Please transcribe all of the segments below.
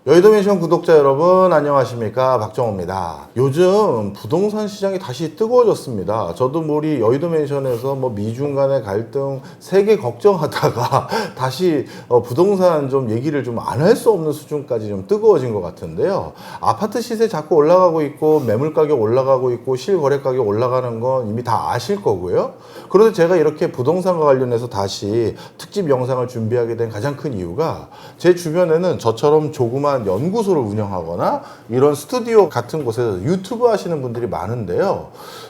여의도맨션 구독자 여러분 안녕하십니까, 박정호입니다. 요즘 부동산 시장이 다시 뜨거워졌습니다. 저도 우리 여의도맨션에서 미중 간의 갈등 세계 걱정하다가 다시 부동산 좀 얘기를 좀 안 할 수 없는 수준까지 좀 뜨거워진 것 같은데요. 아파트 시세 자꾸 올라가고 있고 매물 가격 올라가고 있고 실거래 가격 올라가는 건 이미 다 아실 거고요. 그런데 제가 이렇게 부동산과 관련해서 다시 특집 영상을 준비하게 된 가장 큰 이유가, 제 주변에는 저처럼 조그만 연구소를 운영하거나 이런 스튜디오 같은 곳에서 유튜브 하시는 분들이 많은데요.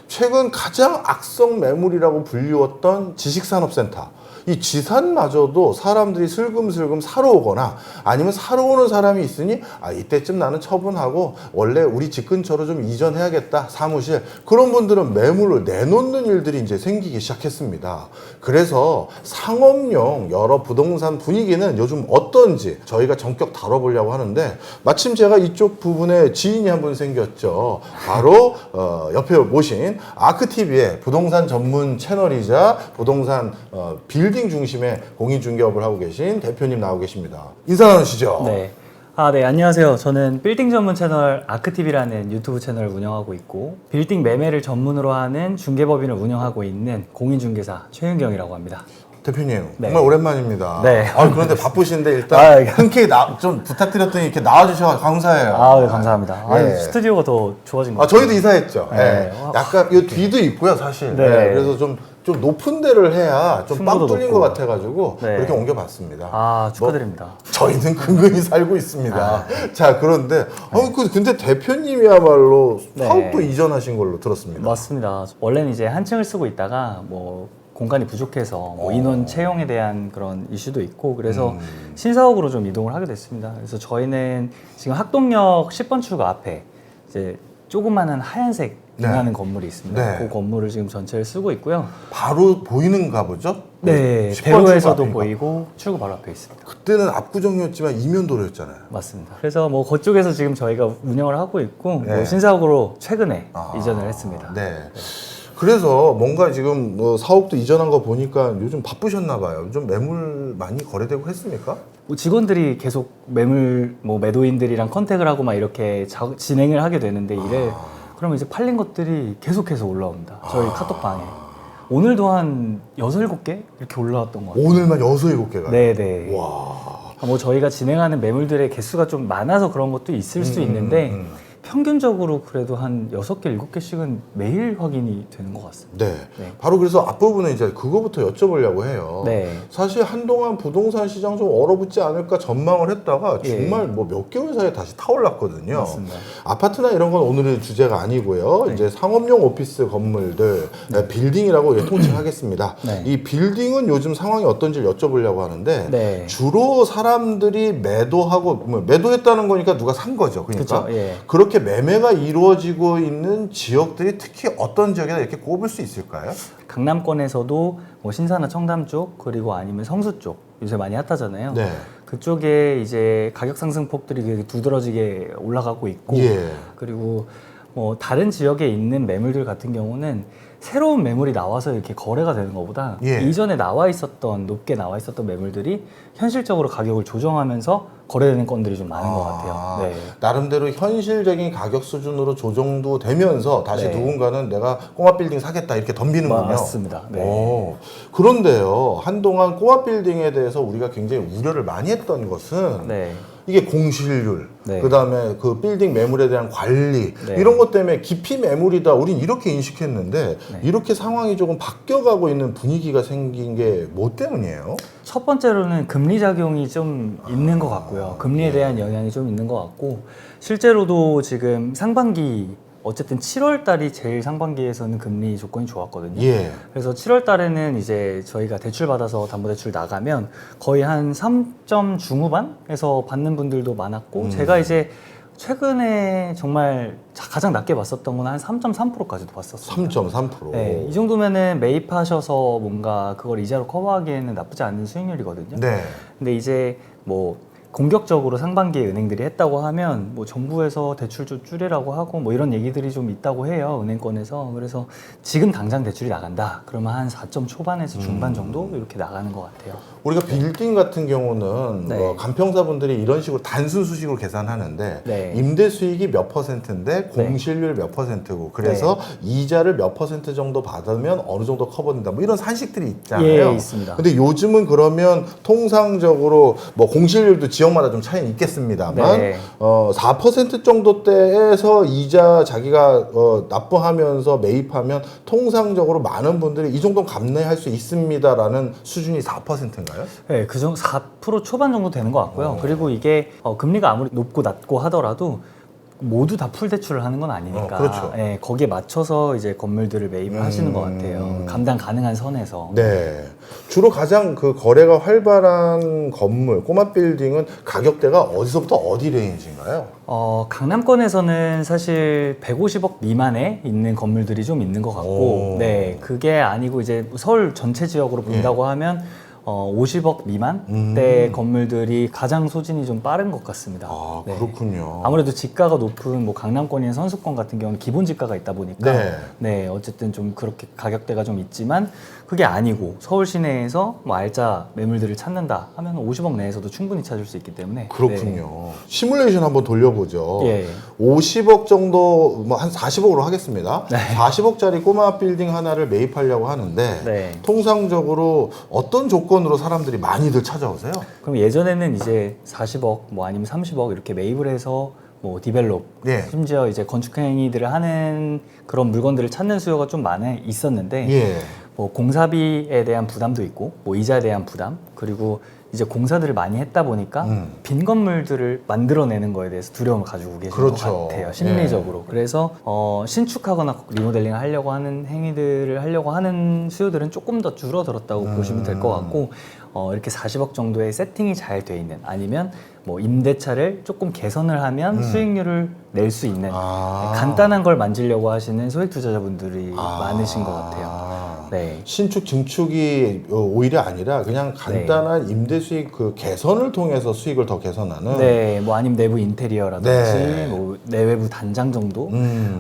최근 가장 악성 매물이라고 불리웠던 지식산업센터, 이 지산마저도 사람들이 슬금슬금 사러 오거나 아니면 사러 오는 사람이 있으니 이때쯤 나는 처분하고 원래 우리 집 근처로 좀 이전해야겠다, 사무실. 그런 분들은 매물을 내놓는 일들이 이제 생기기 시작했습니다. 그래서 상업용 여러 부동산 분위기는 요즘 어떤지 저희가 전격 다뤄보려고 하는데, 마침 제가 이쪽 부분에 지인이 한 분 생겼죠. 바로 옆에 모신 아크TV의 부동산 전문 채널이자 부동산 빌딩 중심의 공인중개업을 하고 계신 대표님 나오고 계십니다. 인사 나누시죠? 네. 네, 안녕하세요. 저는 빌딩 전문 채널 아크TV라는 유튜브 채널을 운영하고 있고, 빌딩 매매를 전문으로 하는 중개법인을 운영하고 있는 공인중개사 최윤경이라고 합니다. 대표님, 네. 정말 오랜만입니다. 네. 그런데 바쁘신데 일단 예. 흔쾌히 좀 부탁드렸더니 이렇게 나와주셔서 감사해요. 네, 감사합니다. 예. 스튜디오가 더 좋아진 것 같아요. 저희도 이사했죠. 네. 예. 약간 이 뒤도 있고요, 사실. 네. 예. 그래서 좀 높은 데를 해야 좀 빵 층고도 뚫린 높고. 것 같아가지고 네. 그렇게 옮겨봤습니다. 축하드립니다. 저희는 근근히 살고 있습니다. 자, 그런데 근데 대표님이야말로 네. 사업도 이전하신 걸로 들었습니다. 맞습니다. 원래는 이제 한 층을 쓰고 있다가 공간이 부족해서 인원 채용에 대한 그런 이슈도 있고, 그래서 신사옥으로 좀 이동을 하게 됐습니다. 그래서 저희는 지금 학동역 10번 출구 앞에 이제 조그마한 하얀색 빛나는 건물이 있습니다. 네. 그 건물을 지금 전체를 쓰고 있고요. 바로 보이는가 보죠? 네, 10번 대로에서도 출구 앞인가? 보이고 출구 바로 앞에 있습니다. 그때는 압구정이었지만 이면도로였잖아요. 맞습니다. 그래서 그쪽에서 지금 저희가 운영을 하고 있고, 네. 신사옥으로 최근에 이전을 했습니다. 네. 그래서 뭔가 지금 사업도 이전한 거 보니까 요즘 바쁘셨나 봐요. 좀 매물 많이 거래되고 했습니까? 직원들이 계속 매도인들이랑 컨택을 하고 막 이렇게 진행을 하게 되는데, 일을 그러면 이제 팔린 것들이 계속해서 올라옵니다. 저희 카톡방에. 오늘도 한 6, 7개 이렇게 올라왔던 것 같아요. 오늘만 6, 7개가. 네네. 와. 저희가 진행하는 매물들의 개수가 좀 많아서 그런 것도 있을 수 있는데, 평균적으로 그래도 한 6개, 7개씩은 매일 확인이 되는 것 같습니다. 네. 네. 바로 그래서 앞부분에 이제 그거부터 여쭤보려고 해요. 네. 사실 한동안 부동산 시장 좀 얼어붙지 않을까 전망을 했다가 정말 몇 개월 사이에 다시 타올랐거든요. 맞습니다. 아파트나 이런 건 오늘의 주제가 아니고요. 네. 이제 상업용 오피스 건물들, 빌딩이라고 통칭하겠습니다. 네. 이 빌딩은 요즘 상황이 어떤지 여쭤보려고 하는데, 네. 주로 사람들이 매도하고, 매도했다는 거니까 누가 산 거죠. 그러니까. 그쵸, 예. 그렇게 매매가 이루어지고 있는 지역들이 특히 어떤 지역이다 이렇게 꼽을 수 있을까요? 강남권에서도 신사나 청담 쪽, 그리고 아니면 성수 쪽 요새 많이 핫하잖아요. 네. 그쪽에 이제 가격 상승폭들이 되게 두드러지게 올라가고 있고, 예. 그리고 다른 지역에 있는 매물들 같은 경우는 새로운 매물이 나와서 이렇게 거래가 되는 것보다 예. 이전에 높게 나와 있었던 매물들이 현실적으로 가격을 조정하면서 거래되는 건들이 좀 많은 것 같아요. 네. 나름대로 현실적인 가격 수준으로 조정도 되면서 다시 네. 누군가는 내가 꼬마 빌딩 사겠다 이렇게 덤비는군요. 맞습니다. 네. 그런데요, 한동안 꼬마 빌딩에 대해서 우리가 굉장히 우려를 많이 했던 것은 네. 이게 공실률, 네. 그다음에 그 빌딩 매물에 대한 관리, 네. 이런 것 때문에 깊이 매물이다, 우린 이렇게 인식했는데 네. 이렇게 상황이 조금 바뀌어가고 있는 분위기가 생긴 게 뭐 때문이에요? 첫 번째로는 금리 작용이 좀 있는 것 같고요. 금리에 대한 영향이 좀 있는 것 같고, 실제로도 지금 상반기, 어쨌든 7월 달이 제일 상반기에서는 금리 조건이 좋았거든요. 예. 그래서 7월 달에는 이제 저희가 대출 받아서 담보대출 나가면 거의 한 3점 중후반에서 받는 분들도 많았고, 제가 이제 최근에 정말 가장 낮게 봤었던 건 한 3.3%까지도 봤었어요. 3.3%. 네, 이 정도면은 매입하셔서 뭔가 그걸 이자로 커버하기에는 나쁘지 않은 수익률이거든요. 네. 근데 이제 공격적으로 상반기에 은행들이 했다고 하면 뭐 정부에서 대출 좀 줄이라고 하고 뭐 이런 얘기들이 좀 있다고 해요. 은행권에서. 그래서 지금 당장 대출이 나간다. 그러면 한 4점 초반에서 중반 정도 이렇게 나가는 것 같아요. 우리가 빌딩 같은 경우는 네. 뭐 간평사분들이 이런 식으로 단순 수식으로 계산하는데 네. 임대 수익이 몇 %인데 공실률 몇 %고 그래서 이자를 몇 % 정도 받으면 어느 정도 커버된다. 뭐 이런 산식들이 있잖아요. 예, 있습니다. 근데 요즘은 그러면 통상적으로 뭐 공실률도 지역마다 좀 차이는 있겠습니다만 네. 4% 정도대에서 이자 자기가 납부하면서 매입하면 통상적으로 많은 분들이 이 정도 감내할 수 있습니다라는 수준이 4%인가요? 네, 그 정도 4% 초반 정도 되는 것 같고요. 그리고 이게 금리가 아무리 높고 낮고 하더라도 모두 다 풀 대출을 하는 건 아니니까 그렇죠. 예, 거기에 맞춰서 이제 건물들을 매입을 하시는 것 같아요. 감당 가능한 선에서. 네. 주로 가장 그 거래가 활발한 건물, 꼬마 빌딩은 가격대가 어디서부터 어디 레인지인가요? 강남권에서는 사실 150억 미만에 있는 건물들이 좀 있는 것 같고, 오. 네, 그게 아니고 이제 서울 전체 지역으로 본다고 하면 50억 미만대 건물들이 가장 소진이 좀 빠른 것 같습니다. 아, 네. 그렇군요. 아무래도 지가가 높은 뭐 강남권이나 선수권 같은 경우는 기본 지가가 있다 보니까 네. 네, 어쨌든 좀 그렇게 가격대가 좀 있지만 그게 아니고 서울 시내에서 뭐 알짜 매물들을 찾는다 하면 50억 내에서도 충분히 찾을 수 있기 때문에 그렇군요. 시뮬레이션 한번 돌려보죠. 예. 50억 정도, 뭐 한 40억으로 하겠습니다. 네. 40억짜리 꼬마 빌딩 하나를 매입하려고 하는데 네. 통상적으로 어떤 조건으로 사람들이 많이들 찾아오세요? 그럼 예전에는 이제 40억 뭐 아니면 30억 이렇게 매입을 해서 뭐 디벨롭 예. 심지어 이제 건축 행위들을 하는 그런 물건들을 찾는 수요가 좀 많이 있었는데 예. 뭐 공사비에 대한 부담도 있고 뭐 이자에 대한 부담 그리고 이제 공사들을 많이 했다 보니까 빈 건물들을 만들어내는 거에 대해서 두려움을 가지고 계신 그렇죠. 것 같아요 심리적으로. 그래서 신축하거나 리모델링을 하려고 하는 행위들을 하려고 하는 수요들은 조금 더 줄어들었다고 보시면 될 것 같고 이렇게 40억 정도의 세팅이 잘 돼 있는 아니면 뭐 임대차를 조금 개선을 하면 수익률을 낼 수 있는 간단한 걸 만지려고 하시는 소액 투자자분들이 많으신 것 같아요. 네. 신축 증축이 오히려 아니라 그냥 간단한 임대 수익 그 개선을 통해서 수익을 더 개선하는. 네, 뭐 아니면 내부 인테리어라든지 네. 뭐 내외부 단장 정도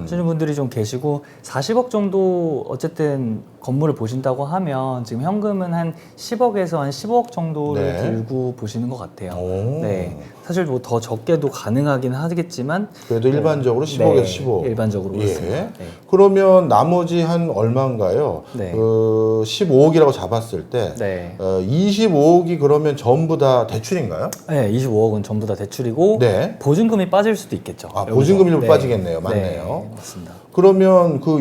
하시는 분들이 좀 계시고 40억 정도 어쨌든 건물을 보신다고 하면 지금 현금은 한 10억에서 한 15억 정도를 네. 들고 보시는 것 같아요. 오. 네, 사실 뭐 더 적게도 가능하긴 하겠지만 그래도 일반적으로 15억에서 네, 15억. 일반적으로 그렇습니다. 예. 네. 그러면 나머지 한 얼마인가요? 네. 15억이라고 잡았을 때 네. 25억이 그러면 전부 다 대출인가요? 네, 25억은 전부 다 대출이고 네. 보증금이 빠질 수도 있겠죠. 아, 여기서. 보증금이 네. 빠지겠네요. 맞네요. 네, 맞습니다. 그러면 그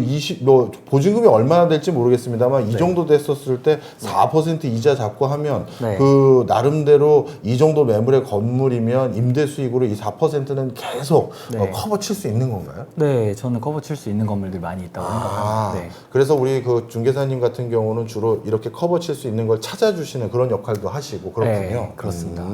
보증금이 얼마나 될지 모르겠습니다만 이 네. 정도 됐었을 때 4% 이자 잡고 하면 네. 그 나름대로 이 정도 매물의 건물이면 임대 수익으로 이 4%는 계속 네. 커버 칠 수 있는 건가요? 네, 저는 커버 칠 수 있는 건물들 많이 있다고 생각합니다. 네. 그래서 우리 그 중개사님 같은 경우는 주로 이렇게 커버 칠 수 있는 걸 찾아주시는 그런 역할도 하시고 그렇군요. 네, 그렇습니다.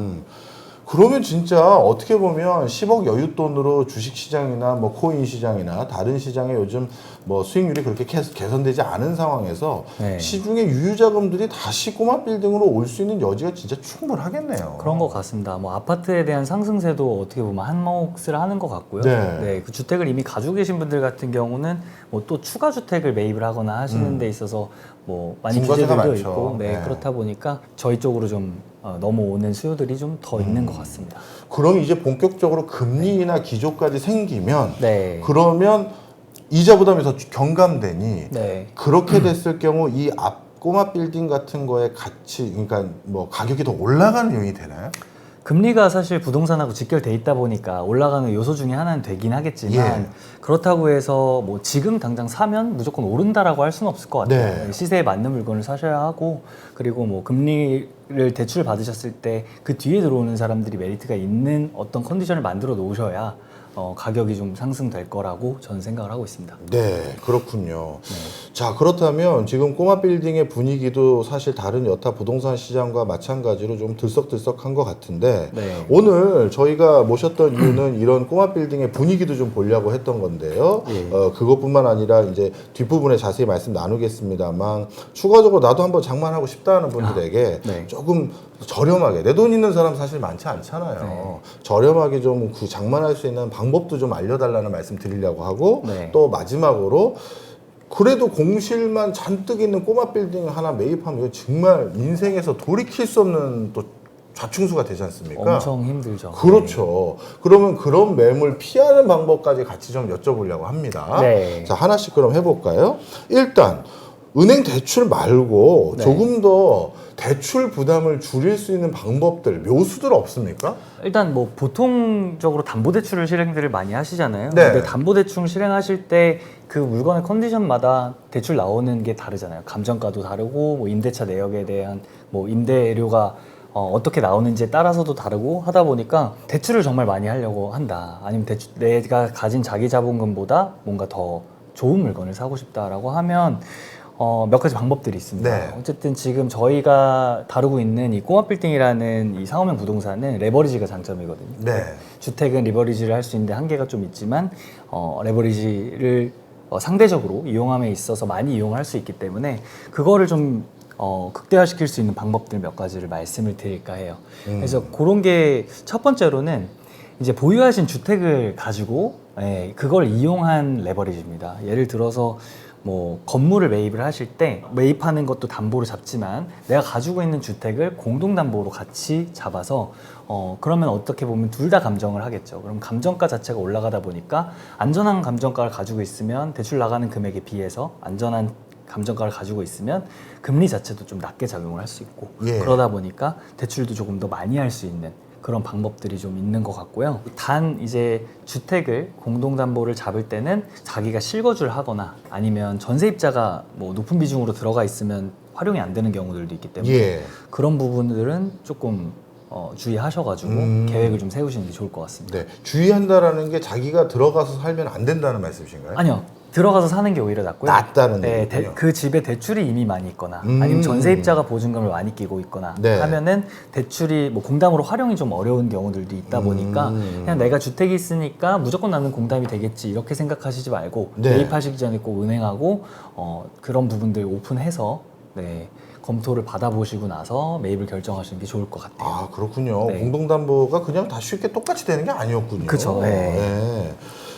그러면 진짜 어떻게 보면 10억 여윳돈으로 주식 시장이나 뭐 코인 시장이나 다른 시장에 요즘 뭐 수익률이 그렇게 개선되지 않은 상황에서 네. 시중의 유유자금들이 다시 꼬마 빌딩으로 올 수 있는 여지가 진짜 충분하겠네요. 그런 것 같습니다. 뭐 아파트에 대한 상승세도 어떻게 보면 한 몫을 하는 것 같고요. 네. 그 주택을 이미 가지고 계신 분들 같은 경우는 뭐 또 추가 주택을 매입을 하거나 하시는 데 있어서 뭐 많이 중과세가 규제들도 많죠. 있고, 네, 네. 그렇다 보니까 저희 쪽으로 좀 넘어오는 수요들이 좀 더 있는 것 같습니다. 그럼 이제 본격적으로 금리나 기조까지 생기면 네. 그러면 이자 부담이 더 경감되니 네. 그렇게 됐을 경우 이 앞 꼬마 빌딩 같은 거의 가치, 그러니까 뭐 가격이 더 올라가는 요인이 되나요? 금리가 사실 부동산하고 직결돼 있다 보니까 올라가는 요소 중에 하나는 되긴 하겠지만 예. 그렇다고 해서 뭐 지금 당장 사면 무조건 오른다라고 할 수는 없을 것 같아요. 네. 시세에 맞는 물건을 사셔야 하고 그리고 뭐 금리를 대출 받으셨을 때 그 뒤에 들어오는 사람들이 메리트가 있는 어떤 컨디션을 만들어 놓으셔야 가격이 좀 상승될 거라고 저는 생각을 하고 있습니다. 네, 그렇군요. 자, 그렇다면 지금 꼬마 빌딩의 분위기도 사실 다른 여타 부동산 시장과 마찬가지로 좀 들썩들썩한 것 같은데 네. 오늘 저희가 모셨던 이유는 이런 꼬마 빌딩의 분위기도 좀 보려고 했던 건데요. 예. 그것뿐만 아니라 이제 뒷부분에 자세히 말씀 나누겠습니다만 추가적으로 나도 한번 장만하고 싶다는 분들에게 네. 조금 저렴하게 내 돈 있는 사람 사실 많지 않잖아요. 네. 저렴하게 좀 장만할 수 있는 방법도 좀 알려달라는 말씀 드리려고 하고 네. 또 마지막으로 그래도 공실만 잔뜩 있는 꼬마 빌딩 하나 매입하면 이거 정말 인생에서 돌이킬 수 없는 또 좌충수가 되지 않습니까? 엄청 힘들죠. 그렇죠. 그러면 그런 매물 피하는 방법까지 같이 좀 여쭤보려고 합니다. 네. 자, 하나씩 그럼 해볼까요? 일단 은행 대출 말고 네. 조금 더 대출 부담을 줄일 수 있는 방법들, 묘수들 없습니까? 일단 뭐 보통적으로 담보대출을 실행들을 많이 하시잖아요. 네. 근데 담보대출 실행하실 때 그 물건의 컨디션마다 대출 나오는 게 다르잖아요. 감정가도 다르고 뭐 임대차 내역에 대한 뭐 임대료가 어떻게 나오는지에 따라서도 다르고 하다 보니까 대출을 정말 많이 하려고 한다. 아니면 내가 가진 자기 자본금보다 뭔가 더 좋은 물건을 사고 싶다라고 하면 몇 가지 방법들이 있습니다. 네. 어쨌든 지금 저희가 다루고 있는 이 꼬마빌딩이라는 이 상호명 부동산은 레버리지가 장점이거든요. 네. 주택은 리버리지를 할 수 있는데 한계가 좀 있지만 레버리지를 상대적으로 이용함에 있어서 많이 이용할 수 있기 때문에 그거를 좀 극대화시킬 수 있는 방법들 몇 가지를 말씀을 드릴까 해요. 그래서 그런 게 첫 번째로는 이제 보유하신 주택을 가지고 그걸 이용한 레버리지입니다. 예를 들어서 뭐 건물을 매입을 하실 때 매입하는 것도 담보로 잡지만 내가 가지고 있는 주택을 공동담보로 같이 잡아서 그러면 어떻게 보면 둘 다 감정을 하겠죠. 그럼 감정가 자체가 올라가다 보니까 안전한 감정가를 가지고 있으면 대출 나가는 금액에 비해서 안전한 감정가를 가지고 있으면 금리 자체도 좀 낮게 작용을 할 수 있고 예. 그러다 보니까 대출도 조금 더 많이 할 수 있는 그런 방법들이 좀 있는 것 같고요. 단 이제 주택을 공동담보를 잡을 때는 자기가 실거주를 하거나 아니면 전세입자가 뭐 높은 비중으로 들어가 있으면 활용이 안 되는 경우들도 있기 때문에 예. 그런 부분들은 조금 주의하셔가지고 계획을 좀 세우시는 게 좋을 것 같습니다. 네. 주의한다라는 게 자기가 들어가서 살면 안 된다는 말씀이신가요? 아니요. 들어가서 사는 게 오히려 낫고요. 낫다는 네, 얘기군요. 그 집에 대출이 이미 많이 있거나 아니면 전세입자가 보증금을 많이 끼고 있거나 네. 하면은 대출이 뭐 공담으로 활용이 좀 어려운 경우들도 있다 보니까 그냥 내가 주택이 있으니까 무조건 나는 공담이 되겠지 이렇게 생각하시지 말고 네. 매입하시기 전에 꼭 은행하고 그런 부분들 오픈해서 검토를 받아보시고 나서 매입을 결정하시는 게 좋을 것 같아요. 아, 그렇군요. 네. 공동담보가 그냥 다 쉽게 똑같이 되는 게 아니었군요. 그쵸, 네. 네.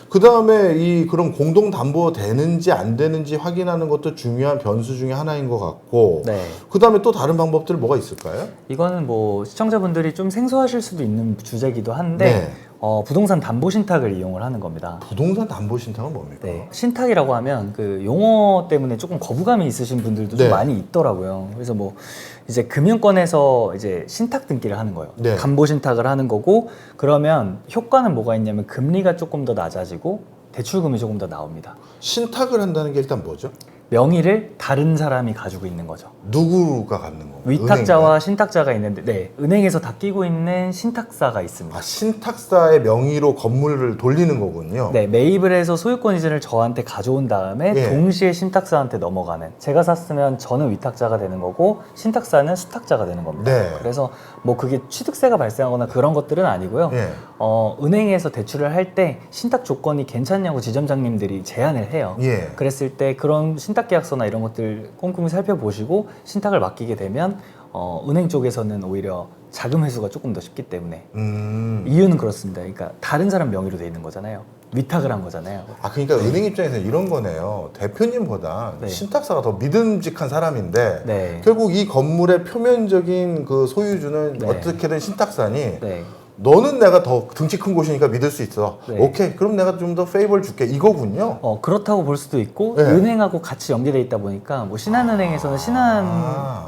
그 다음에 그럼 공동담보 되는지 안 되는지 확인하는 것도 중요한 변수 중에 하나인 것 같고, 네. 그 다음에 또 다른 방법들 뭐가 있을까요? 이거는 뭐 시청자분들이 좀 생소하실 수도 있는 주제이기도 한데 네. 부동산 담보 신탁을 이용을 하는 겁니다. 부동산 담보 신탁은 뭡니까? 네. 신탁이라고 하면 그 용어 때문에 조금 거부감이 있으신 분들도 좀 네. 많이 있더라고요. 그래서 뭐 이제 금융권에서 이제 신탁 등기를 하는 거예요. 네. 담보 신탁을 하는 거고 그러면 효과는 뭐가 있냐면 금리가 조금 더 낮아지고 대출금이 조금 더 나옵니다. 신탁을 한다는 게 일단 뭐죠? 명의를 다른 사람이 가지고 있는 거죠. 누구가 갖는 건가요? 위탁자와 은행인가요? 신탁자가 있는데 은행에서 다 끼고 있는 신탁사가 있습니다. 아, 신탁사의 명의로 건물을 돌리는 거군요. 네, 매입을 해서 소유권 이전을 저한테 가져온 다음에 예. 동시에 신탁사한테 넘어가는. 제가 샀으면 저는 위탁자가 되는 거고 신탁사는 수탁자가 되는 겁니다. 네. 그래서 뭐 그게 취득세가 발생하거나 그런 것들은 아니고요. 예. 은행에서 대출을 할 때 신탁 조건이 괜찮냐고 지점장님들이 제안을 해요. 예. 그랬을 때 그런 신탁계약서나 이런 것들 꼼꼼히 살펴보시고 신탁을 맡기게 되면 은행 쪽에서는 오히려 자금 회수가 조금 더 쉽기 때문에 이유는 그렇습니다. 그러니까 다른 사람 명의로 돼 있는 거잖아요. 위탁을 한 거잖아요. 아, 그러니까 은행 입장에서는 이런 거네요. 대표님보다 네. 신탁사가 더 믿음직한 사람인데 네. 결국 이 건물의 표면적인 그 소유주는 네. 어떻게든 신탁사니 네. 너는 내가 더 등치 큰 곳이니까 믿을 수 있어. 네. 오케이. 그럼 내가 좀 더 페이버를 줄게. 이거군요. 그렇다고 볼 수도 있고 네. 은행하고 같이 연계돼 있다 보니까 뭐 신한은행에서는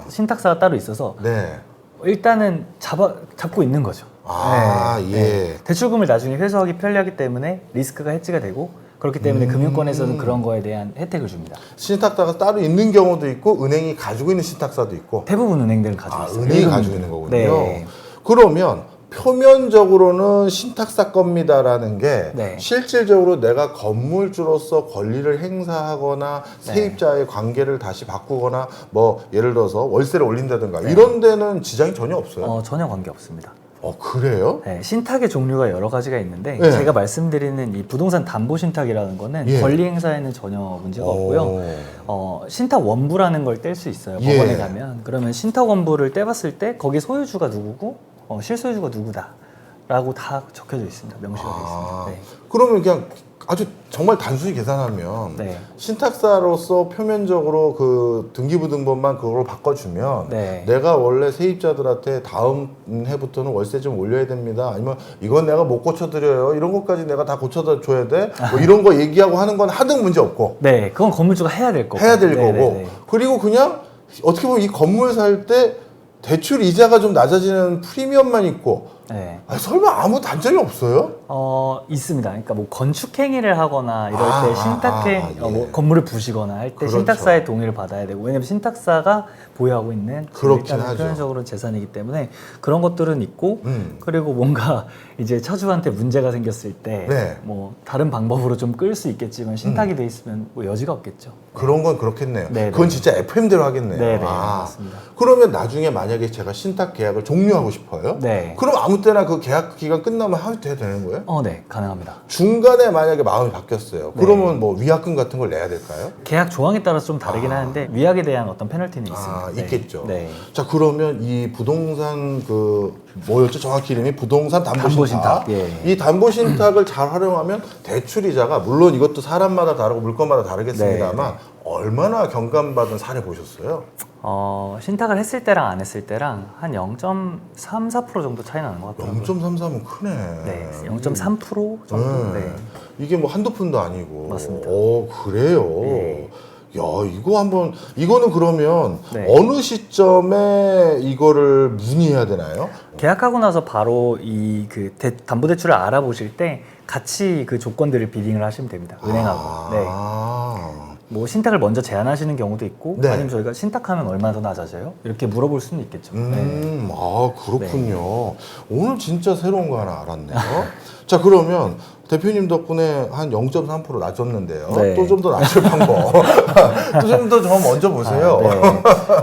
신탁사가 따로 있어서 네. 일단은 잡고 있는 거죠. 아, 네. 예. 네. 대출금을 나중에 회수하기 편리하기 때문에 리스크가 해지가 되고 그렇기 때문에 금융권에서는 그런 거에 대한 혜택을 줍니다. 신탁사가 따로 있는 경우도 있고 은행이 가지고 있는 신탁사도 있고. 대부분 은행들은 가지고 있어요. 은행이 가지고 있는 거군요. 네. 그러면 표면적으로는 신탁사 겁니다라는 게 네. 실질적으로 내가 건물주로서 권리를 행사하거나 네. 세입자의 관계를 다시 바꾸거나 뭐 예를 들어서 월세를 올린다든가 이런 데는 지장이 전혀 없어요. 전혀 관계 없습니다. 그래요? 네, 신탁의 종류가 여러 가지가 있는데 네. 제가 말씀드리는 이 부동산 담보 신탁이라는 거는 예. 권리 행사에는 전혀 문제가 없고요. 신탁 원부라는 걸 뗄 수 있어요. 예. 법원에 가면. 그러면 신탁 원부를 떼봤을 때 거기 소유주가 누구고 실소유주가 누구다라고 다 적혀져 있습니다. 명시가 되어 있습니다. 네. 그러면 그냥 아주 정말 단순히 계산하면 네. 신탁사로서 표면적으로 그 등기부등본만 그걸 바꿔주면 네. 내가 원래 세입자들한테 다음 해부터는 월세 좀 올려야 됩니다. 아니면 이건 내가 못 고쳐드려요. 이런 것까지 내가 다 고쳐줘야 돼. 뭐 이런 거 얘기하고 하는 건 하등 문제 없고 네, 그건 건물주가 해야 될 거고. 해야 될 네, 거고 네, 네. 그리고 그냥 어떻게 보면 이 건물 살 때 대출 이자가 좀 낮아지는 프리미엄만 있고 네. 설마 아무 단점이 없어요? 있습니다. 그러니까 뭐 건축행위를 하거나 이럴 아, 때 신탁행, 예. 뭐 건물을 부시거나 할 때 그렇죠. 신탁사의 동의를 받아야 되고, 왜냐면 신탁사가 보유하고 있는 그렇긴 일단은 하죠. 표면적으로 재산이기 때문에 그런 것들은 있고, 음. 그리고 뭔가 이제 차주한테 문제가 생겼을 때 네. 뭐 다른 방법으로 좀 끌 수 있겠지만 신탁이 돼 있으면 뭐 여지가 없겠죠. 그런 건 그렇겠네요. 네, 그건 네. 진짜 FM대로 하겠네요. 네, 네, 맞습니다. 그러면 나중에 만약에 제가 신탁 계약을 종료하고 싶어요? 네. 그럼 아무 때나 그 계약 기간 끝나면 하도 되는 거예요? 네, 가능합니다. 중간에 만약에 마음이 바뀌었어요. 네. 그러면 뭐 위약금 같은 걸 내야 될까요? 계약 조항에 따라서 좀 다르긴 하는데 위약에 대한 어떤 페널티는 있습니다. 네. 있겠죠. 네. 자, 그러면 이 부동산 뭐였죠? 정확히 이름이 부동산 담보신탁. 담보신탁, 예. 이 담보신탁을 잘 활용하면 대출이자가 물론 이것도 사람마다 다르고 물건마다 다르겠습니다만 네, 얼마나 경감받은 사례 보셨어요? 신탁을 했을 때랑 안 했을 때랑 한 0.34% 정도 차이 나는 것 같아요. 0.33은 크네. 네, 0.3% 정도. 네. 이게 뭐 한두 푼도 아니고. 맞습니다. 그래요. 네. 야, 이거는 그러면 네. 어느 시점에 이거를 문의해야 되나요? 계약하고 나서 바로 담보대출을 알아보실 때 같이 그 조건들을 비딩을 하시면 됩니다. 은행하고. 네. 뭐 신탁을 먼저 제안하시는 경우도 있고, 네. 아니면 저희가 신탁하면 얼마나 더 낮아져요? 이렇게 물어볼 수는 있겠죠. 네. 그렇군요. 오늘 진짜 새로운 거 하나 알았네요. 자, 그러면 대표님 덕분에 한 0.3% 낮췄는데요. 네. 또 좀 더 낮출 방법. 또 좀 더 먼저 보세요. 네.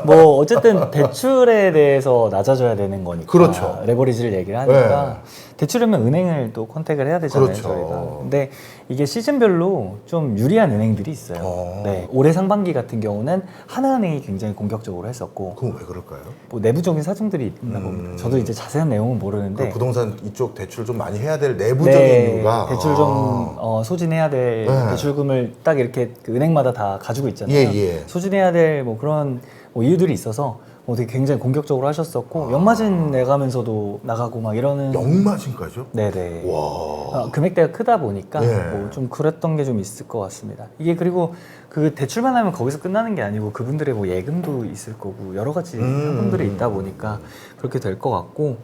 뭐 어쨌든 대출에 대해서 낮아져야 되는 거니까. 그렇죠. 레버리지를 얘기를 하니까 대출이면 은행을 또 컨택을 해야 되잖아요. 그렇죠. 저희가. 근데 이게 시즌별로 좀 유리한 은행들이 있어요. 네. 올해 상반기 같은 경우는 하나은행이 굉장히 공격적으로 했었고, 그건 왜 그럴까요? 뭐 내부적인 사정들이 있나 봅니다. 저도 이제 자세한 내용은 모르는데. 그 부동산 이쪽 대출 좀 많이 해야 될 내부적인 이유가 대출 좀 소진해야 될 네. 대출금을 딱 이렇게 그 은행마다 다 가지고 있잖아요. 예. 소진해야 될 뭐 그런 뭐 이유들이 있어서 되게 굉장히 공격적으로 하셨었고, 역마진 내가면서도 나가고 막 이러는. 역마진까지요? 네네. 와. 금액대가 크다 보니까 네. 뭐 좀 그랬던 게 좀 있을 것 같습니다. 이게 그리고 그 대출만 하면 거기서 끝나는 게 아니고 그분들의 뭐 예금도 있을 거고 여러 가지 상품들이 있다 보니까 그렇게 될 것 같고,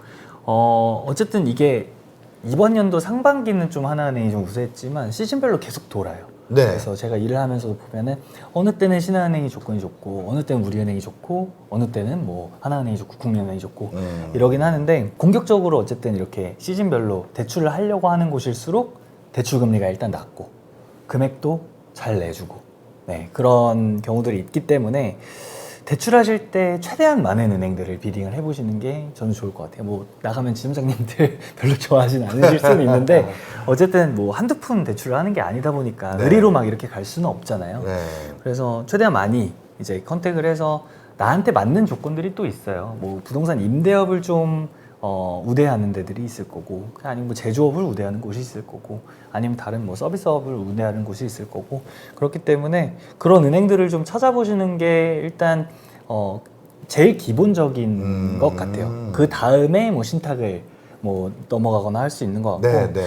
어쨌든 이게 이번 연도 상반기는 좀 하나은행이 좀 우세했지만 시즌별로 계속 돌아요. 네. 그래서 제가 일을 하면서도 보면은 어느 때는 신한은행이 조건이 좋고, 어느 때는 우리은행이 좋고, 어느 때는 뭐 하나은행이 좋고 국민은행이 좋고 이러긴 하는데, 공격적으로 어쨌든 이렇게 시즌별로 대출을 하려고 하는 곳일수록 대출 금리가 일단 낮고 금액도 잘 내주고, 네, 그런 경우들이 있기 때문에 대출하실 때 최대한 많은 은행들을 비딩을 해보시는 게 저는 좋을 것 같아요. 뭐 나가면 지점장님들 별로 좋아하진 않으실 수는 있는데 어쨌든 뭐 한두 푼 대출을 하는 게 아니다 보니까 네. 의리로 막 이렇게 갈 수는 없잖아요. 네. 그래서 최대한 많이 이제 컨택을 해서 나한테 맞는 조건들이 또 있어요. 뭐 부동산 임대업을 좀 우대하는 데들이 있을 거고, 아니면 뭐 제조업을 우대하는 곳이 있을 거고, 아니면 다른 뭐 서비스업을 우대하는 곳이 있을 거고, 그렇기 때문에 그런 은행들을 좀 찾아보시는 게 일단 제일 기본적인 것 같아요. 그 다음에 뭐 신탁을 뭐 넘어가거나 할 수 있는 것 같고, 네.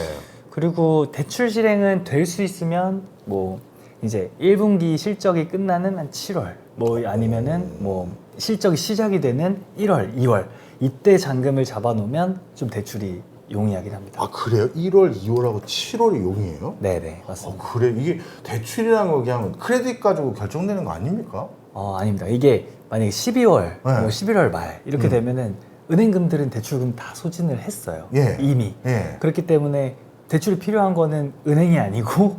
그리고 대출 실행은 될 수 있으면 뭐 이제 1분기 실적이 끝나는 한 7월, 뭐 아니면은 뭐 실적이 시작이 되는 1월, 2월 이때 잔금을 잡아놓으면 좀 대출이 용이하긴 합니다. 아, 그래요? 1월, 2월하고 7월이 용이에요? 네네, 맞습니다. 그래? 이게 대출이라는 거 그냥 크레딧 가지고 결정되는 거 아닙니까? 아닙니다. 이게 만약에 12월, 네. 뭐 11월 말 이렇게 되면은 은행금들은 대출금 다 소진을 했어요. 예. 이미. 예. 그렇기 때문에 대출이 필요한 거는 은행이 아니고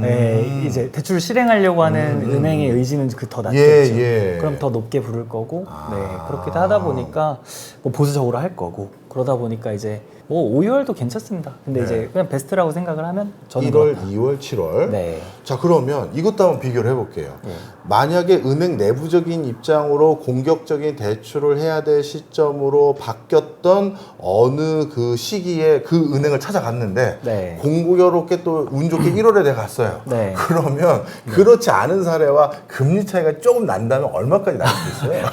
네, 이제 대출을 실행하려고 하는 은행의 의지는 더 낮겠죠. 예. 그럼 더 높게 부를 거고 네, 그렇게 하다 보니까 뭐 보수적으로 할 거고 그러다 보니까 이제 뭐 5월도 괜찮습니다. 근데 네. 이제 그냥 베스트라고 생각을 하면 저는 1월, 그렇다. 2월, 7월. 네. 자, 그러면 이것도 한번 비교를 해볼게요. 네. 만약에 은행 내부적인 입장으로 공격적인 대출을 해야 될 시점으로 바뀌었던 어느 그 시기에 그 은행을 찾아갔는데 네. 공교롭게 또 운 좋게 1월에 내가 갔어요. 네. 그러면 그렇지 않은 사례와 금리 차이가 조금 난다면 얼마까지 날 수 있어요?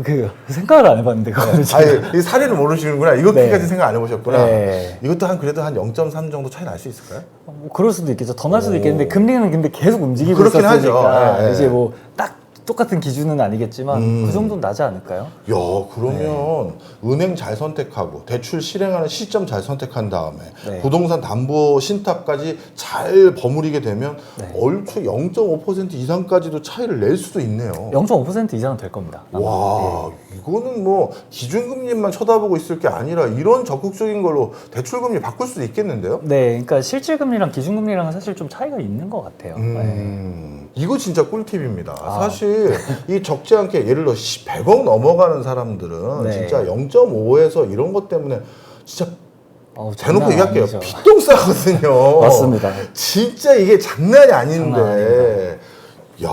그 생각을 안 해봤는데 그거는 아니, 이 사례를 모르시는구나. 이것까지 네. 생각 안 해보셨구나. 네. 이것도 한 그래도 한 0.3 정도 차이 날 수 있을까요? 뭐 그럴 수도 있겠죠. 더 날 수도 오. 있겠는데 금리는 근데 계속 움직이고 그렇긴 있었으니까 하죠. 예, 예. 이제 뭐 딱 똑같은 기준은 아니겠지만 그 정도는 나지 않을까요? 야, 그러면 은행 잘 선택하고 대출 실행하는 시점 잘 선택한 다음에 네. 부동산 담보 신탁까지 잘 버무리게 되면 네. 얼추 0.5% 이상까지도 차이를 낼 수도 있네요. 0.5% 이상은 될 겁니다. 아마. 와, 이거는 뭐 기준금리만 쳐다보고 있을 게 아니라 이런 적극적인 걸로 대출금리 바꿀 수도 있겠는데요? 네, 그러니까 실질금리랑 기준금리랑은 사실 좀 차이가 있는 것 같아요. 네. 이거 진짜 꿀팁입니다. 사실 이 적지 않게 예를 들어 100억 넘어가는 사람들은 네. 진짜 0.5에서 이런 것 때문에 진짜 대놓고 장난 얘기할게요. 아니죠. 핏똥 싸거든요. 맞습니다. 진짜 이게 장난이 아닌데. 장난 야,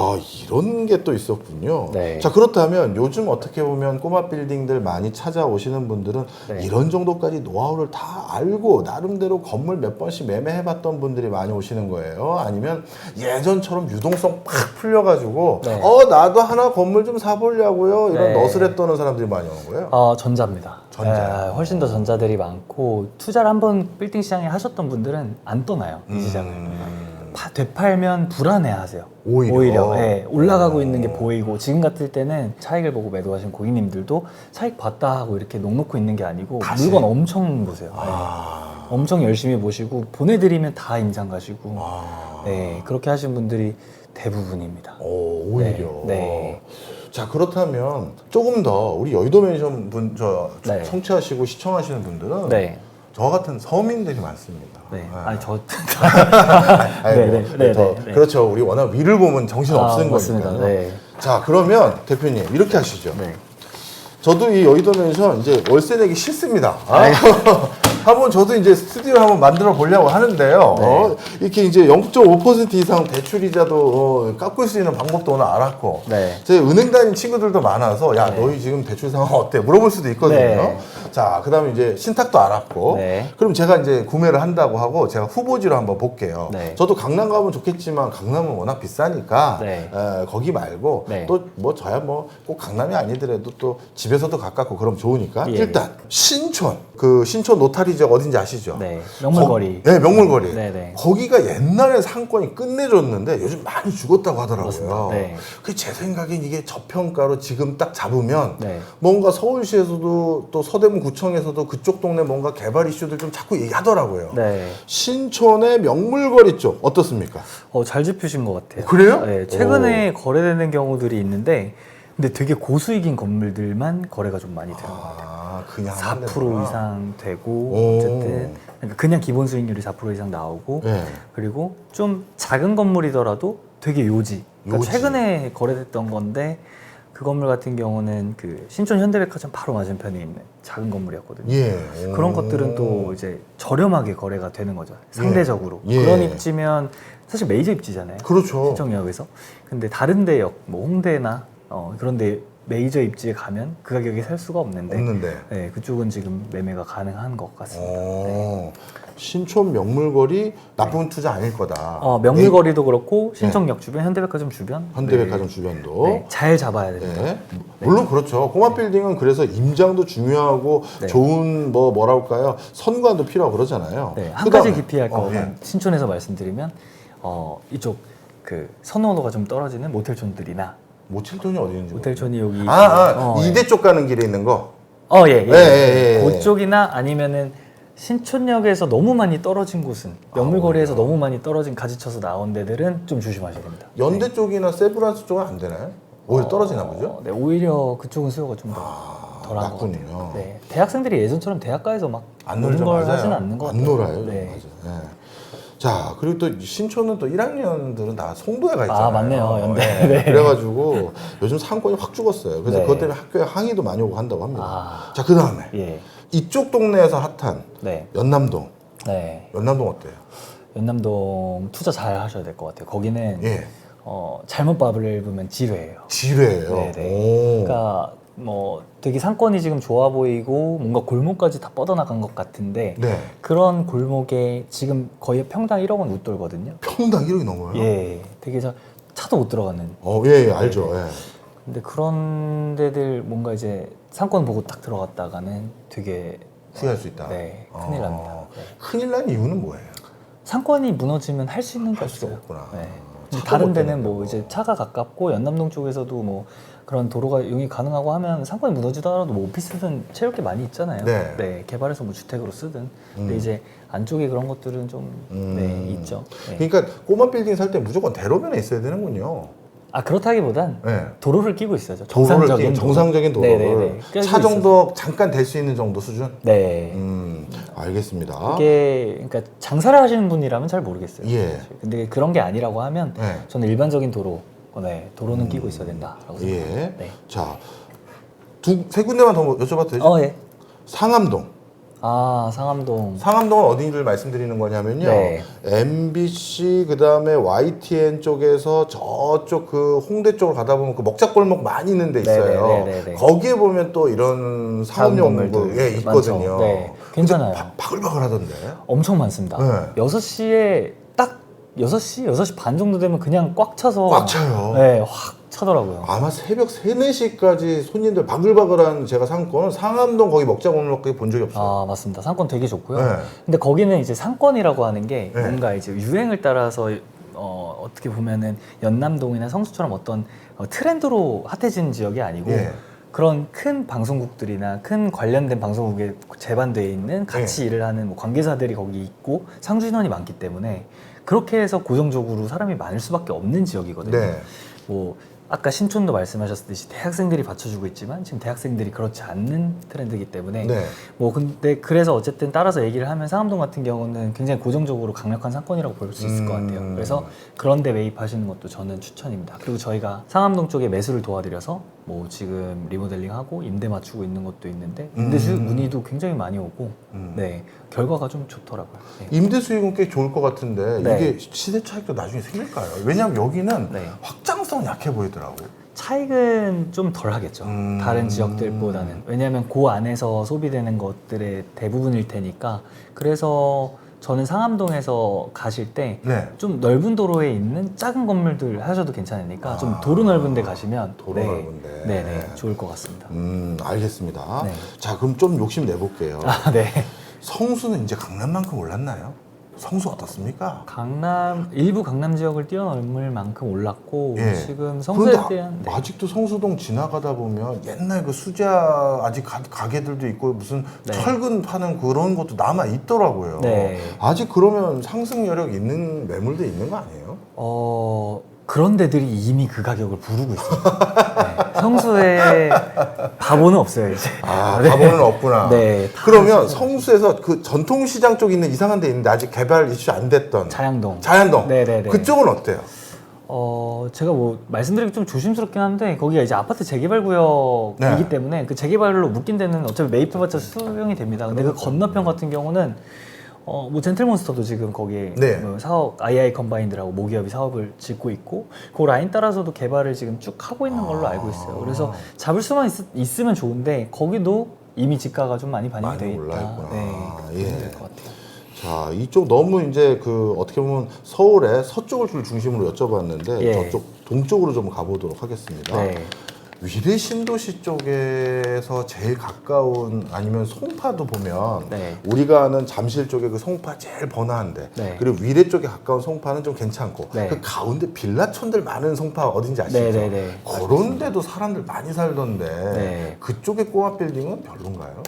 이런 게 또 있었군요. 네. 자, 그렇다면 요즘 어떻게 보면 꼬마 빌딩들 많이 찾아오시는 분들은 네. 이런 정도까지 노하우를 다 알고 나름대로 건물 몇 번씩 매매해봤던 분들이 많이 오시는 거예요? 아니면 예전처럼 유동성 팍 풀려가지고 네. 나도 하나 건물 좀 사보려고요? 이런 네. 너스레 떠는 사람들이 많이 오는 거예요? 전자입니다. 전자. 훨씬 더 전자들이 많고 투자를 한번 빌딩 시장에 하셨던 분들은 안 떠나요. 이 시장을. 되팔면 불안해하세요. 오히려? 예, 올라가고 있는 게 보이고 지금 같을 때는 차익을 보고 매도하신 고객님들도 차익 봤다 하고 이렇게 넉놓고 있는 게 아니고 다시? 물건 엄청 보세요. 아. 예. 엄청 열심히 보시고 보내드리면 다 임장 가시고 아. 네, 그렇게 하신 분들이 대부분입니다. 오히려. 네. 자, 그렇다면 조금 더 우리 여의도 맨션 네. 청취하시고 시청하시는 분들은 네. 저 같은 서민들이 많습니다. 네. 아. 아니 저 아이고, 더 그렇죠. 우리 워낙 위를 보면 정신 없는 맞습니다. 거니까요. 네. 자, 그러면 대표님 이렇게 하시죠. 네. 저도 이 여의도 맨션 이제 월세 내기 싫습니다. 한번 저도 이제 스튜디오를 한번 만들어 보려고 하는데요. 네. 이렇게 이제 0.5% 이상 대출이자도 깎을 수 있는 방법도 오늘 알았고, 네. 제 은행 다닌 친구들도 많아서 야, 네. 너희 지금 대출 상황 어때? 물어볼 수도 있거든요. 네. 자, 그다음에 이제 신탁도 알았고, 네. 그럼 제가 이제 구매를 한다고 하고 제가 후보지로 한번 볼게요. 네. 저도 강남 가면 좋겠지만 강남은 워낙 비싸니까 네. 거기 말고 네. 또 뭐 저야 뭐 꼭 강남이 아니더라도 또 집에서도 가깝고 그럼 좋으니까 예. 일단 신촌 그 신촌 노타리지역 어딘지 아시죠? 네. 명물거리. 네, 명물거리. 네, 네. 거기가 옛날에 상권이 끝내줬는데 요즘 많이 죽었다고 하더라고요. 그렇습니다. 네. 그 제 생각엔 이게 저평가로 지금 딱 잡으면 네. 뭔가 서울시에서도 또 서대문구청에서도 그쪽 동네 뭔가 개발 이슈들 좀 자꾸 얘기하더라고요. 네. 신촌의 명물거리 쪽 어떻습니까? 잘 짚으신 것 같아요. 그래요? 네, 최근에 거래되는 경우들이 있는데, 근데 되게 고수익인 건물들만 거래가 좀 많이 되는 것 같아요. 그냥 4% 이상 되고, 오. 어쨌든 그러니까 그냥 기본 수익률이 4% 이상 나오고, 네. 그리고 좀 작은 건물이더라도 되게 요지. 그러니까 요지. 최근에 거래됐던 건데, 그 건물 같은 경우는 그 신촌 현대백화점 바로 맞은편에 있는 작은 건물이었거든요. 예. 그런 것들은 또 이제 저렴하게 거래가 되는 거죠. 상대적으로. 예. 그런 입지면 사실 메이저 입지잖아요. 그렇죠. 신청역에서. 근데 다른 대역, 뭐 홍대나 그런데 메이저 입지에 가면 그 가격에 살 수가 없는데, 네, 그쪽은 지금 매매가 가능한 것 같습니다. 네. 신촌 명물거리 나쁜 투자 아닐 거다. 명물거리도 그렇고 신청역 주변, 현대백화점 주변, 현대백화점 네, 주변도. 네, 잘 잡아야 됩니다. 네. 물론 그렇죠. 꼬마 빌딩은 그래서 임장도 중요하고 네. 좋은 뭐랄까요 선관도 필요하고 그러잖아요. 네, 한 가지 그다음에, 기피할 거만 예. 신촌에서 말씀드리면 이쪽 그 선호도가 좀 떨어지는 모텔촌들이나 모칠돈이 어디 있는지. 모텔촌이 여기 이대 쪽 가는 길에 있는 거. 예. 예. 그쪽이나 아니면은 신촌역에서 너무 많이 떨어진 곳은 명물거리에서 너무 많이 떨어진 가지쳐서 나온 데들은 좀 조심하셔야 됩니다. 연대 쪽이나 세브란스 쪽은 안 되나요? 오히려 떨어지나 보죠? 네, 오히려 그쪽은 수요가 좀 더. 덜한 것 낮군요. 같아요. 네. 대학생들이 예전처럼 대학가에서 막 안 노는 놀죠. 걸 맞아요. 하지는 않는 것 안 같아요. 놀아요. 네. 맞아요. 네. 자, 그리고 또 신촌은 또 1학년들은 다 송도에 가 있잖아요. 아, 맞네요. 연대. 네. 네. 그래가지고 요즘 상권이 확 죽었어요. 그래서 네. 그것 때문에 학교에 항의도 많이 오고 한다고 합니다. 아. 자, 그 다음에 예. 이쪽 동네에서 핫한 네. 연남동. 네. 연남동 어때요? 연남동 투자 잘 하셔야 될 것 같아요. 거기는 예. 잘못 밥을 보면 지뢰예요. 지뢰예요. 네네. 오. 그러니까 뭐 되게 상권이 지금 좋아 보이고 뭔가 골목까지 다 뻗어나간 것 같은데 네. 그런 골목에 지금 거의 평당 1억 원 웃돌거든요. 평당 1억이 넘어요? 예, 되게 차도 못 들어가는. 예, 알죠. 예. 근데 그런 데들 뭔가 이제 상권 보고 딱 들어갔다가는 되게 후회할 수 있다. 네, 큰일 납니다. 네. 큰일 난 이유는 뭐예요? 상권이 무너지면 할 수 있는 게 할 수가 없어요. 없구나. 네. 근데 차도 다른 못 데는 되는데 뭐 뭐. 이제 차가 가깝고 연남동 쪽에서도 뭐 그런 도로가 이용이 가능하고 하면 상권이 무너지더라도 뭐 오피스는 채울 게 많이 있잖아요. 네. 개발해서 뭐 주택으로 쓰든. 근데 이제 안쪽에 그런 것들은 좀 네, 있죠. 네. 그러니까 꼬마 빌딩 살 때 무조건 대로변에 있어야 되는군요. 아 그렇다기보단 네. 도로를 끼고 있어야죠. 도로를 정상적인 도로를 네네네. 차 정도 잠깐 될 수 있는 정도 수준? 네. 알겠습니다. 이게 그러니까 장사를 하시는 분이라면 잘 모르겠어요. 예. 근데 그런 게 아니라고 하면 네. 저는 일반적인 도로, 도로는 끼고 있어야 된다라고 생각합니다. 예. 네. 자, 세 군데만 더 여쭤봐도 되죠? 예. 상암동. 아 상암동. 상암동은 어디를 말씀드리는 거냐면요. 네. MBC 그다음에 YTN 쪽에서 저쪽 그 홍대 쪽으로 가다 보면 그 먹자골목 많이 있는 데 있어요. 네네네네네. 거기에 보면 또 이런 상업용 건물들 예, 있거든요. 많죠. 네. 괜찮아요. 바글바글하던데. 엄청 많습니다. 네. 6시에 딱 6시, 6시 반 정도 되면 그냥 꽉 차서 꽉 차요. 네, 확 차더라고요. 아마 새벽 3, 4시까지 손님들 바글바글한 제가 상권은 상암동 거기 먹자골목까지 본 적이 없어요. 아 맞습니다. 상권 되게 좋고요. 네. 근데 거기는 이제 상권이라고 하는 게 네. 뭔가 이제 유행을 따라서 어떻게 보면은 연남동이나 성수처럼 어떤 트렌드로 핫해진 지역이 아니고 예. 그런 큰 방송국들이나 큰 관련된 방송국에 재반되어 있는 같이 일을 하는 뭐 관계사들이 거기 있고 상주 인원이 많기 때문에 그렇게 해서 고정적으로 사람이 많을 수밖에 없는 지역이거든요. 네. 뭐 아까 신촌도 말씀하셨듯이 대학생들이 받쳐주고 있지만 지금 대학생들이 그렇지 않는 트렌드이기 때문에 네. 뭐 근데 그래서 어쨌든 따라서 얘기를 하면 상암동 같은 경우는 굉장히 고정적으로 강력한 상권이라고 볼 수 있을 것 같아요. 그래서 그런데 매입하시는 것도 저는 추천입니다. 그리고 저희가 상암동 쪽에 매수를 도와드려서 뭐 지금 리모델링하고 임대 맞추고 있는 것도 있는데 임대 수익 문의도 굉장히 많이 오고 네 결과가 좀 좋더라고요. 네. 임대 수익은 꽤 좋을 것 같은데 네. 이게 시세 차익도 나중에 생길까요? 왜냐하면 여기는 네. 확장성 약해 보이더라고요. 차익은 좀 덜 하겠죠. 다른 지역들보다는. 왜냐하면 그 안에서 소비되는 것들의 대부분일 테니까. 그래서 저는 상암동에서 가실 때 좀 네. 넓은 도로에 있는 작은 건물들 하셔도 괜찮으니까 좀 도로 넓은 데 가시면 도로 넓은데. 네, 좋을 것 같습니다. 알겠습니다. 네. 자, 그럼 좀 욕심 내볼게요. 아, 네. 성수는 이제 강남만큼 올랐나요? 성수 어떻습니까? 일부 강남 지역을 뛰어넘을 만큼 올랐고 예. 지금 성수에 그런데 대한 아직도 성수동 지나가다 보면 옛날 그 수자 아직 가게들도 있고 무슨 네. 철근 파는 그런 것도 남아 있더라고요. 네. 아직 그러면 상승 여력 있는 매물도 있는 거 아니에요? 그런 데들이 이미 그 가격을 부르고 있습니다. 네. 성수에 바보는 없어요, 이제. 네. 가보는 없구나. 네. 그러면 성수에서 그 전통시장 쪽에 있는 이상한 데 있는데 아직 개발 이슈 안 됐던 자양동. 자양동. 그쪽은 어때요? 제가 뭐 말씀드리기 좀 조심스럽긴 한데 거기가 이제 아파트 재개발 구역이기 네. 때문에 그 재개발로 묶인 데는 어차피 매입해봤자 수용이 됩니다. 근데 그 건너편 같은 경우는 뭐 젠틀몬스터도 지금 거기에 네. 뭐 사업 II 컨바인드라고 모기업이 사업을 짓고 있고 그 라인 따라서도 개발을 지금 쭉 하고 있는 걸로 알고 있어요. 그래서 잡을 수만 있으면 좋은데 거기도 이미 지가가 좀 많이 반영이 돼 많이 있다. 올라있구나. 네, 예. 그렇게 될것 같아요. 자, 이쪽 너무 이제 그 어떻게 보면 서울의 서쪽을 중심으로 여쭤봤는데 예. 저쪽 동쪽으로 좀 가보도록 하겠습니다. 네. 위례 신도시 쪽에서 제일 가까운 아니면 송파도 보면 네. 우리가 아는 잠실 쪽에 그 송파 제일 번화한데 네. 그리고 위례 쪽에 가까운 송파는 좀 괜찮고 네. 그 가운데 빌라촌들 많은 송파 어딘지 아시죠? 네네네. 그런 데도 사람들 많이 살던데 네. 그쪽의 꼬마 빌딩은 별론가요?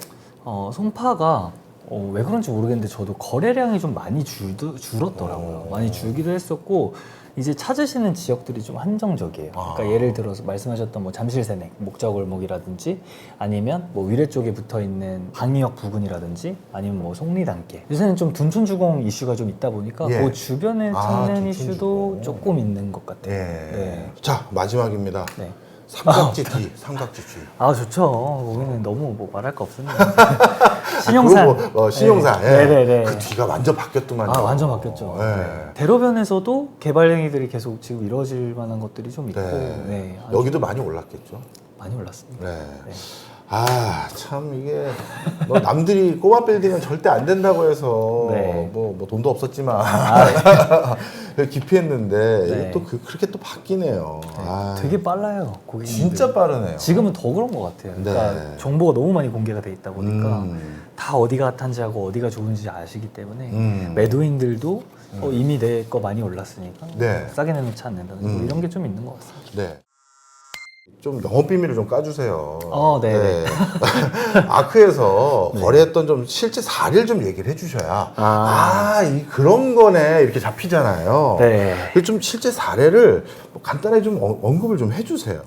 송파가 왜 그런지 모르겠는데 저도 거래량이 좀 많이 줄었더라고요. 많이 줄기도 했었고 이제 찾으시는 지역들이 좀 한정적이에요. 그러니까 예를 들어서 말씀하셨던 뭐 잠실세넥, 목자골목이라든지 아니면 뭐 위례 쪽에 붙어 있는 방위역 부근이라든지 아니면 뭐 속리단길. 요새는 좀 둔촌주공 이슈가 좀 있다 보니까 예. 그 주변에 찾는 둔촌주공. 이슈도 조금 있는 것 같아요. 예. 네. 자, 마지막입니다. 네. 삼각지 뒤, 삼각지 뒤. 아 좋죠. 거기는 너무 뭐 말할 거 없습니다. 신용산. 그리고 신용산. 네. 예. 네네네. 그 뒤가 완전 바뀌었더만요. 아 완전 바뀌었죠. 예. 네. 대로변에서도 개발 행위들이 계속 지금 이루어질 만한 것들이 좀 있고 네. 네, 아주 여기도 많이 올랐겠죠. 많이 올랐습니다. 네. 네. 아, 참 이게 뭐 남들이 꼬마 빌딩은 절대 안 된다고 해서 네. 뭐 돈도 없었지만 네. 기피했는데 네. 이게 또 그렇게 또 바뀌네요. 아, 되게 빨라요. 고객님들. 진짜 빠르네요. 지금은 더 그런 것 같아요. 그러니까 네. 정보가 너무 많이 공개가 돼 있다 보니까 음. 다 어디가 핫한지하고 어디가 좋은지 아시기 때문에 음. 매도인들도 이미 내 거 많이 올랐으니까 네. 싸게 내놓지 않는다든지 뭐 이런 게 좀 있는 것 같습니다. 네. 좀 영업 비밀을 좀 까주세요. 네. 아크에서 네. 거래했던 좀 실제 사례를 좀 얘기를 해주셔야 그런 거네 이렇게 잡히잖아요. 네. 좀 실제 사례를 간단하게 좀 언급을 좀 해주세요.